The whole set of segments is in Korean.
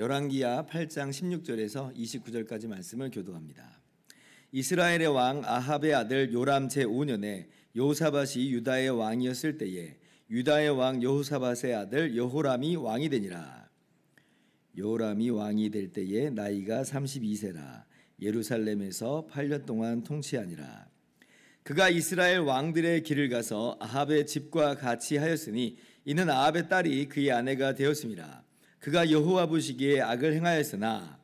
열왕기하 8장 16절에서 29절까지 말씀을 교도합니다. 이스라엘의 왕 아합의 아들 요람 제5년에 여호사밧이 유다의 왕이었을 때에 유다의 왕 여호사밧의 아들 여호람이 왕이 되니라. 여호람이 왕이 될 때에 나이가 32세라. 예루살렘에서 8년 동안 통치하니라. 그가 이스라엘 왕들의 길을 가서 아합의 집과 같이 하였으니 이는 아합의 딸이 그의 아내가 되었습니다. 그가 여호와 보시기에 악을 행하였으나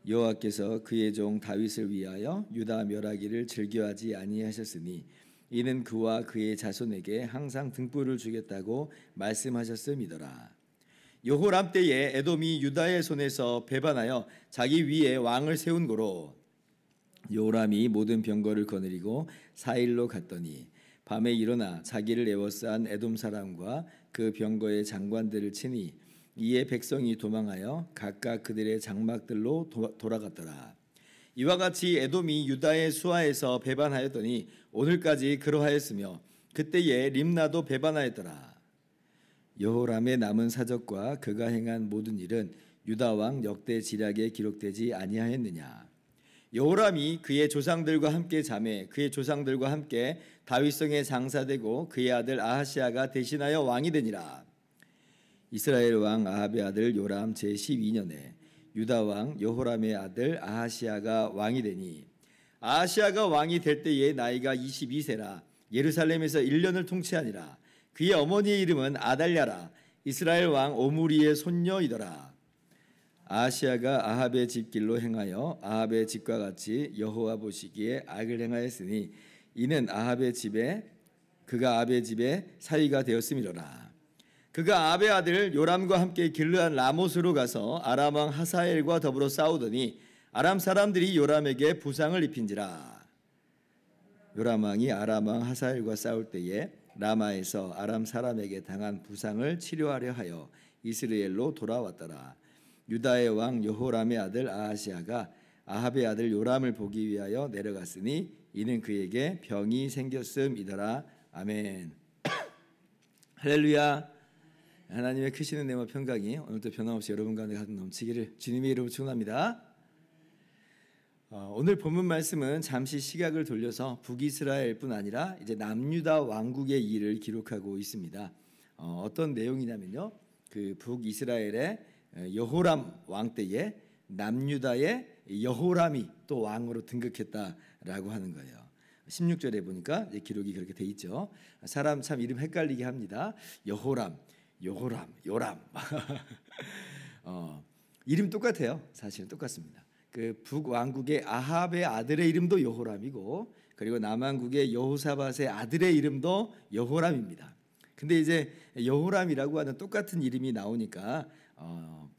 여호와께서 그의 종 다윗을 위하여 유다 멸하기를 즐겨하지 아니하셨으니 이는 그와 그의 자손에게 항상 등불을 주겠다고 말씀하셨음이더라. 여호람 때에 에돔이 유다의 손에서 배반하여 자기 위에 왕을 세운 고로 여호람이 모든 병거를 거느리고 사일로 갔더니 밤에 일어나 자기를 에워싼 에돔 사람과 그 병거의 장관들을 치니 이에 백성이 도망하여 각각 그들의 장막들로 돌아갔더라. 이와 같이 에돔이 유다의 수하에서 배반하였더니 오늘까지 그러하였으며 그때에 림나도 배반하였더라. 여호람의 남은 사적과 그가 행한 모든 일은 유다 왕 역대 지략에 기록되지 아니하였느냐. 여호람이 그의 조상들과 함께 자매 그의 조상들과 함께 다윗성에 장사되고 그의 아들 아하시아가 대신하여 왕이 되니라. 이스라엘 왕 아합의 아들 요람 제12년에 유다 왕 여호람의 아들 아하시아가 왕이 되니 아하시아가 왕이 될 때에 나이가 22세라. 예루살렘에서 1년을 통치하니라. 그의 어머니의 이름은 아달랴라. 이스라엘 왕 오므리의 손녀이더라. 아하시아가 아합의 집길로 행하여 아합의 집과 같이 여호와 보시기에 악을 행하였으니 이는 그가 아합의 집에 사위가 되었음이로라. 그가 아합의 아들 요람과 함께 길르한 라못으로 가서 아람 왕 하사엘과 더불어 싸우더니 아람 사람들이 요람에게 부상을 입힌지라. 요람 왕이 아람 왕 하사엘과 싸울 때에 라마에서 아람 사람에게 당한 부상을 치료하려 하여 이스라엘로 돌아왔더라. 유다의 왕 여호람의 아들 아하시아가 아합의 아들 요람을 보기 위하여 내려갔으니 이는 그에게 병이 생겼음이더라. 아멘. 할렐루야. 하나님의 크신 은혜와 평강이 오늘도 변함없이 여러분 가운데 가득 넘치기를 주님의 이름으로 축원합니다. 오늘 본문 말씀은 잠시 시각을 돌려서 북이스라엘뿐 아니라 이제 남유다 왕국의 일을 기록하고 있습니다. 어떤 내용이냐면요, 그 북이스라엘의 여호람 왕 때에 남유다의 여호람이 또 왕으로 등극했다라고 하는 거예요. 16절에 보니까 기록이 그렇게 돼 있죠. 사람 참 이름 헷갈리게 합니다. 여호람, 요람. 이름 똑같아요. 사실은 똑같습니다. 그 북왕국의 아합의 아들의 이름도 여호람이고 그리고 남왕국의 여호사밧의 아들의 이름도 여호람입니다. 근데 이제 여호람이라고 하는 똑같은 이름이 나오니까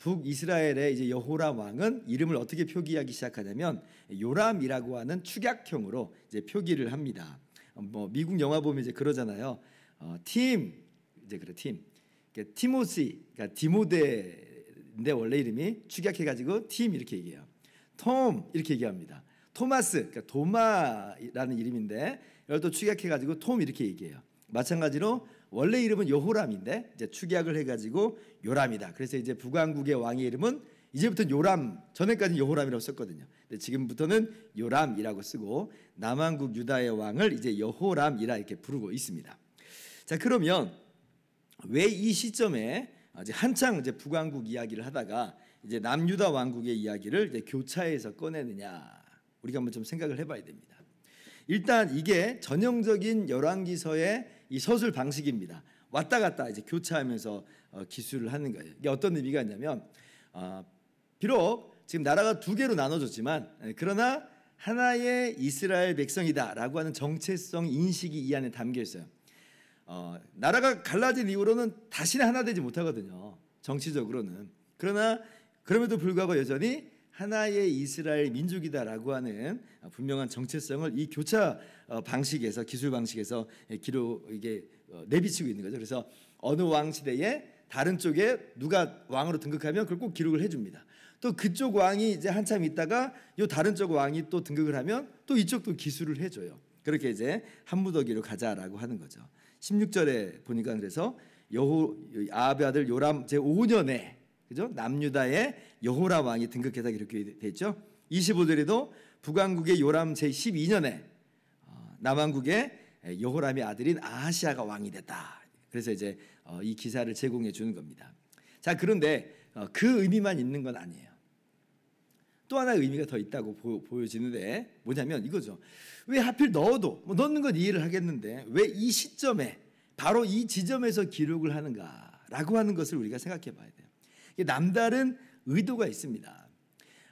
북이스라엘의 이제 여호람 왕은 이름을 어떻게 표기하기 시작하냐면 요람이라고 하는 축약형으로 이제 표기를 합니다. 미국 영화 보면 이제 그러잖아요. 팀. 티모시, 그러니까 디모데인데 원래 이름이 축약해가지고 팀 이렇게 얘기해요. 톰 이렇게 얘기합니다. 토마스, 그러니까 도마라는 이름인데 이걸 또 축약해가지고 톰 이렇게 얘기해요. 마찬가지로 원래 이름은 여호람인데 이제 축약을 해가지고 요람이다. 그래서 이제 북왕국의 왕의 이름은 이제부터 요람, 전에까지는 여호람이라고 썼거든요. 근데 지금부터는 요람이라고 쓰고 남왕국 유다의 왕을 이제 여호람이라 이렇게 부르고 있습니다. 자, 그러면 왜 이 시점에 이제 한창 이제 북왕국 이야기를 하다가 이제 남유다 왕국의 이야기를 이제 교차해서 꺼내느냐, 우리가 한번 좀 생각을 해봐야 됩니다. 일단 이게 전형적인 열왕기서의 이 서술 방식입니다. 왔다 갔다 이제 교차하면서 기술을 하는 거예요. 이게 어떤 의미가 있냐면 비록 지금 나라가 두 개로 나눠졌지만 그러나 하나의 이스라엘 백성이다라고 하는 정체성 인식이 이 안에 담겨 있어요. 나라가 갈라진 이후로는 다시는 하나 되지 못하거든요. 정치적으로는. 그러나 그럼에도 불구하고 여전히 하나의 이스라엘 민족이다라고 하는 분명한 정체성을 이 교차 방식에서, 기술 방식에서 이게 내비치고 있는 거죠. 그래서 어느 왕 시대에 다른 쪽에 누가 왕으로 등극하면 그걸 꼭 기록을 해줍니다. 또 그쪽 왕이 이제 한참 있다가 요 다른 쪽 왕이 또 등극을 하면 또 이쪽도 기술을 해줘요. 그렇게 이제 한무더기로 가자라고 하는 거죠. 16절에 보니까 그래서 아합의 아들 요람 제5년에 그죠? 남유다의 여호람 왕이 등극해서 이렇게 됐죠. 25절에도 북왕국의 요람 제12년에 남왕국의 여호람의 아들인 아하시아가 왕이 됐다. 그래서 이제 이 기사를 제공해 주는 겁니다. 자, 그런데 그 의미만 있는 건 아니에요. 또 하나의 의미가 더 있다고 보여지는데 뭐냐면 이거죠. 왜 하필 넣어도 넣는 건 이해를 하겠는데 왜 이 시점에 바로 이 지점에서 기록을 하는가라고 하는 것을 우리가 생각해 봐야 돼요. 남다른 의도가 있습니다.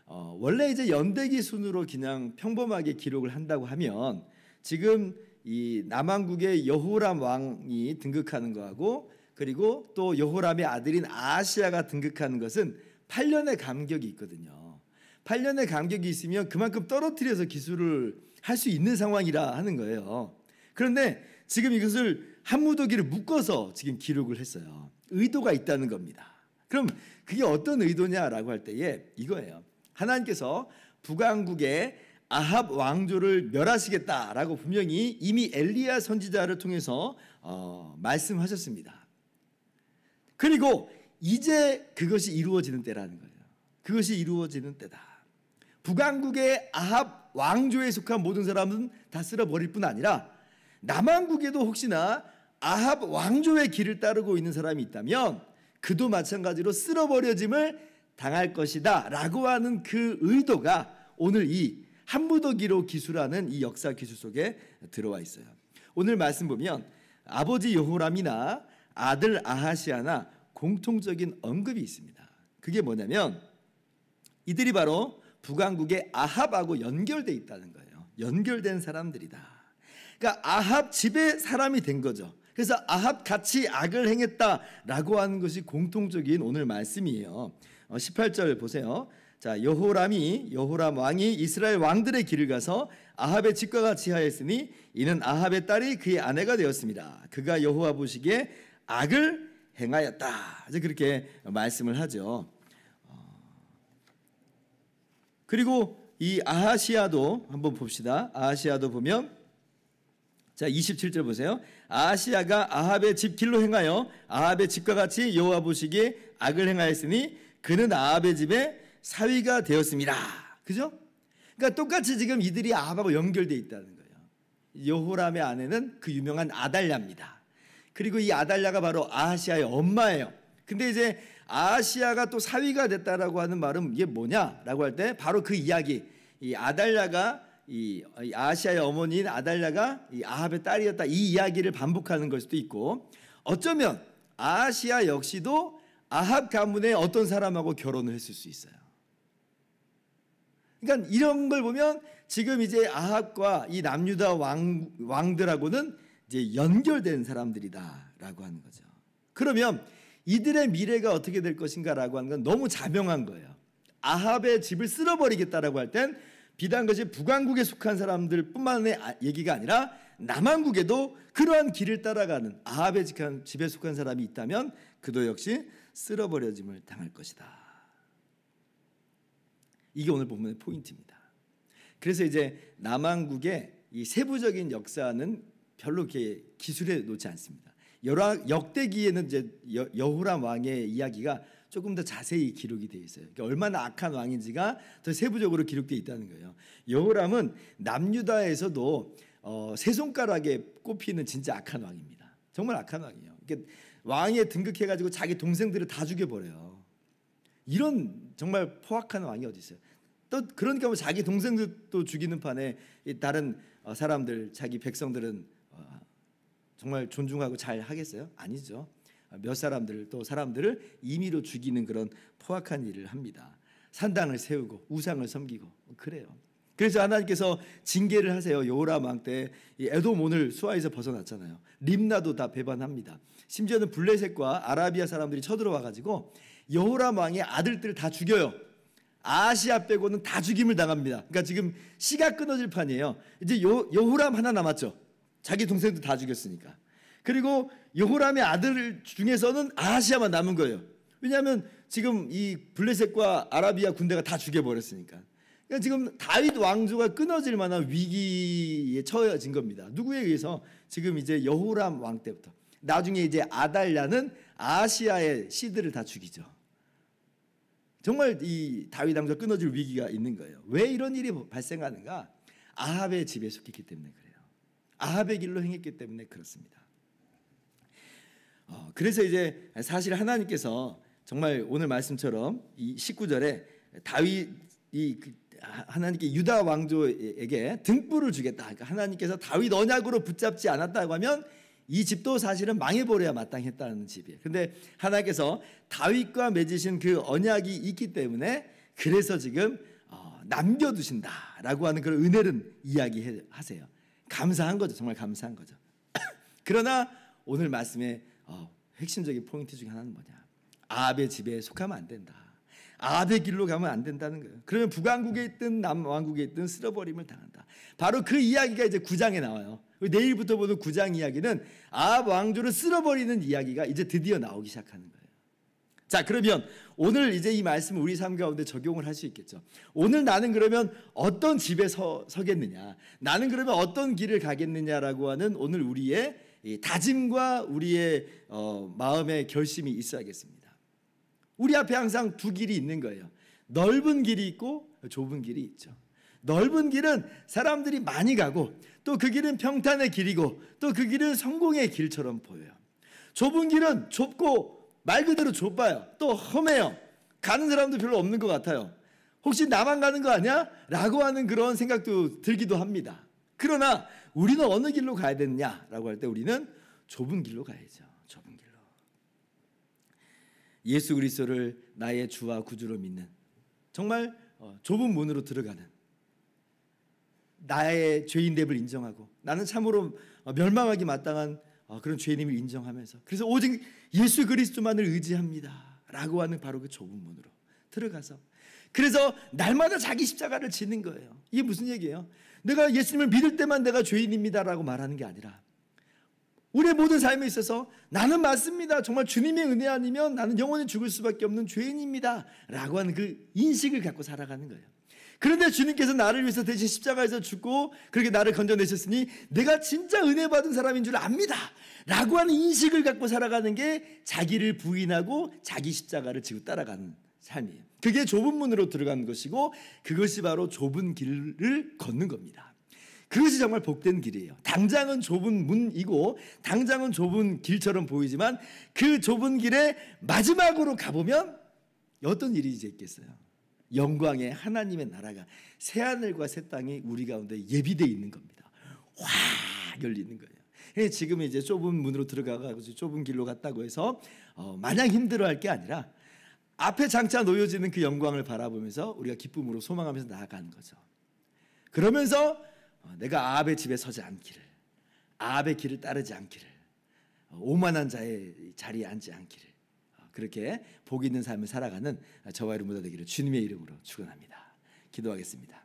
원래 이제 연대기 순으로 그냥 평범하게 기록을 한다고 하면 지금 이 남왕국의 여호람 왕이 등극하는 거하고 그리고 또 여호람의 아들인 아하시아가 등극하는 것은 8년의 간격이 있거든요. 8년의 간격이 있으면 그만큼 떨어뜨려서 기술을 할 수 있는 상황이라 하는 거예요. 그런데 지금 이것을 한 무더기를 묶어서 지금 기록을 했어요. 의도가 있다는 겁니다. 그럼 그게 어떤 의도냐라고 할 때에 이거예요. 하나님께서 북왕국의 아합 왕조를 멸하시겠다라고 분명히 이미 엘리야 선지자를 통해서 말씀하셨습니다. 그리고 이제 그것이 이루어지는 때라는 거예요. 그것이 이루어지는 때다. 북왕국의 아합 왕조에 속한 모든 사람은 다 쓸어버릴 뿐 아니라 남왕국에도 혹시나 아합 왕조의 길을 따르고 있는 사람이 있다면 그도 마찬가지로 쓸어버려짐을 당할 것이다 라고 하는 그 의도가 오늘 이 한무더기로 기술하는 이 역사 기술 속에 들어와 있어요. 오늘 말씀 보면 아버지 여호람이나 아들 아하시아나 공통적인 언급이 있습니다. 그게 뭐냐면 이들이 바로 북왕국의 아합하고 연결되어 있다는 거예요. 연결된 사람들이다. 그러니까 아합 집의 사람이 된 거죠. 그래서 아합 같이 악을 행했다라고 하는 것이 공통적인 오늘 말씀이에요. 18절 보세요. 자, 여호람 왕이 이스라엘 왕들의 길을 가서 아합의 집과 같이 하였으니 이는 아합의 딸이 그의 아내가 되었습니다. 그가 여호와 보시기에 악을 행하였다. 이제 그렇게 말씀을 하죠. 그리고 이 아하시아도 한번 봅시다. 아하시아도 보면 자 27절 보세요. 아하시아가 아합의 집 길로 행하여 아합의 집과 같이 여호와 보시기에 악을 행하였으니 그는 아합의 집에 사위가 되었습니다. 그죠? 그러니까 똑같이 지금 이들이 아합하고 연결되어 있다는 거예요. 여호람의 아내는 그 유명한 아달랴입니다. 그리고 이 아달랴가 바로 아하시아의 엄마예요. 근데 이제 아하시아가 또 사위가 됐다라고 하는 말은 이게 뭐냐라고 할 때 바로 그 이야기. 이 아달랴가 이 아하시아의 어머니인 아달랴가 이 아합의 딸이었다. 이 이야기를 반복하는 걸 수도 있고 어쩌면 아하시아 역시도 아합 가문의 어떤 사람하고 결혼을 했을 수 있어요. 그러니까 이런 걸 보면 지금 이제 아합과 이 남유다 왕들하고는 이제 연결된 사람들이다라고 하는 거죠. 그러면 이들의 미래가 어떻게 될 것인가라고 하는 건 너무 자명한 거예요. 아합의 집을 쓸어버리겠다라고 할 땐 비단 것이 북왕국에 속한 사람들뿐만의 얘기가 아니라 남왕국에도 그러한 길을 따라가는 아합의 집에 속한 사람이 있다면 그도 역시 쓸어버려짐을 당할 것이다. 이게 오늘 본문의 포인트입니다. 그래서 이제 남왕국의 이 세부적인 역사는 별로 이렇게 기술해 놓지 않습니다. 역대기에는 이제 여호람 왕의 이야기가 조금 더 자세히 기록이 되어 있어요. 그러니까 얼마나 악한 왕인지가 더 세부적으로 기록되어 있다는 거예요. 여호람은 남유다에서도 세 손가락에 꼽히는 진짜 악한 왕입니다. 정말 악한 왕이에요. 그러니까 왕에 등극해가지고 자기 동생들을 다 죽여버려요. 이런 정말 포악한 왕이 어디 있어요? 또 그러니까 뭐 자기 동생들도 죽이는 판에 다른 사람들, 자기 백성들은 정말 존중하고 잘 하겠어요? 아니죠. 몇 사람들 또 사람들을 임의로 죽이는 그런 포악한 일을 합니다. 산당을 세우고 우상을 섬기고 그래요. 그래서 하나님께서 징계를 하세요. 여호람 왕 때 에돔 오늘 수아에서 벗어났잖아요. 림나도 다 배반합니다. 심지어는 블레셋과 아라비아 사람들이 쳐들어와 가지고 여호람 왕의 아들들을 다 죽여요. 아시아 빼고는 다 죽임을 당합니다. 그러니까 지금 씨가 끊어질 판이에요. 이제 여호람 하나 남았죠. 자기 동생도 다 죽였으니까. 그리고 여호람의 아들 중에서는 아하시아만 남은 거예요. 왜냐하면 지금 이 블레셋과 아라비아 군대가 다 죽여버렸으니까. 그러니까 지금 다윗 왕조가 끊어질 만한 위기에 처해진 겁니다. 누구에 의해서? 지금 이제 여호람 왕 때부터. 나중에 이제 아달랴는 아하시아의 씨들을 다 죽이죠. 정말 이 다윗 왕조 끊어질 위기가 있는 거예요. 왜 이런 일이 발생하는가? 아합의 집에 속했기 때문에 그래요. 아합의 길로 행했기 때문에 그렇습니다. 그래서 이제 사실 하나님께서 정말 오늘 말씀처럼 이 19절에 다윗이 하나님께 유다 왕조에게 등불을 주겠다. 그러니까 하나님께서 다윗 언약으로 붙잡지 않았다고 하면 이 집도 사실은 망해버려야 마땅했다는 집이에요. 그런데 하나님께서 다윗과 맺으신 그 언약이 있기 때문에 그래서 지금 남겨두신다라고 하는 그런 은혜를 이야기하세요. 감사한 거죠. 정말 감사한 거죠. 그러나 오늘 말씀의 핵심적인 포인트 중에 하나는 뭐냐? 아합의 집에 속하면 안 된다. 아합의 길로 가면 안 된다는 거예요. 그러면 북왕국에 있든 남왕국에 있든 쓸어버림을 당한다. 바로 그 이야기가 이제 9장에 나와요. 내일부터 보는 9장 이야기는 아합 왕조를 쓸어버리는 이야기가 이제 드디어 나오기 시작하는 거예요. 자, 그러면 오늘 이제 이 말씀을 우리 삶 가운데 적용을 할 수 있겠죠. 오늘 나는 그러면 어떤 집에 서겠느냐, 나는 그러면 어떤 길을 가겠느냐라고 하는 오늘 우리의 다짐과 우리의 마음의 결심이 있어야겠습니다. 우리 앞에 항상 두 길이 있는 거예요. 넓은 길이 있고 좁은 길이 있죠. 넓은 길은 사람들이 많이 가고 또 그 길은 평탄의 길이고 또 그 길은 성공의 길처럼 보여요. 좁은 길은 좁고 말 그대로 좁아요. 또 험해요. 가는 사람도 별로 없는 것 같아요. 혹시 나만 가는 거 아니야? 라고 하는 그런 생각도 들기도 합니다. 그러나 우리는 어느 길로 가야 되느냐라고 할 때 우리는 좁은 길로 가야죠. 좁은 길로. 예수 그리스도를 나의 주와 구주로 믿는 정말 좁은 문으로 들어가는, 나의 죄인됨을 인정하고 나는 참으로 멸망하기 마땅한 그런 죄인임을 인정하면서 그래서 오직 예수 그리스도만을 의지합니다 라고 하는 바로 그 좁은 문으로 들어가서 그래서 날마다 자기 십자가를 지는 거예요. 이게 무슨 얘기예요? 내가 예수님을 믿을 때만 내가 죄인입니다 라고 말하는 게 아니라 우리의 모든 삶에 있어서 나는 맞습니다, 정말 주님의 은혜 아니면 나는 영원히 죽을 수밖에 없는 죄인입니다 라고 하는 그 인식을 갖고 살아가는 거예요. 그런데 주님께서 나를 위해서 대신 십자가에서 죽고 그렇게 나를 건져내셨으니 내가 진짜 은혜 받은 사람인 줄 압니다 라고 하는 인식을 갖고 살아가는 게 자기를 부인하고 자기 십자가를 지고 따라가는 삶이에요. 그게 좁은 문으로 들어가는 것이고 그것이 바로 좁은 길을 걷는 겁니다. 그것이 정말 복된 길이에요. 당장은 좁은 문이고 당장은 좁은 길처럼 보이지만 그 좁은 길에 마지막으로 가보면 어떤 일이 이제 있겠어요? 영광의 하나님의 나라가 새하늘과 새 땅이 우리 가운데 예비되어 있는 겁니다. 확 열리는 거예요. 지금 이제 좁은 문으로 들어가서 좁은 길로 갔다고 해서 마냥 힘들어할 게 아니라 앞에 장차 놓여지는 그 영광을 바라보면서 우리가 기쁨으로 소망하면서 나아가는 거죠. 그러면서 내가 아합의 집에 서지 않기를, 아합의 길을 따르지 않기를, 오만한 자의 자리에 앉지 않기를, 그렇게 복 있는 삶을 살아가는 저와 여러분 모두 되기를 주님의 이름으로 축원합니다. 기도하겠습니다.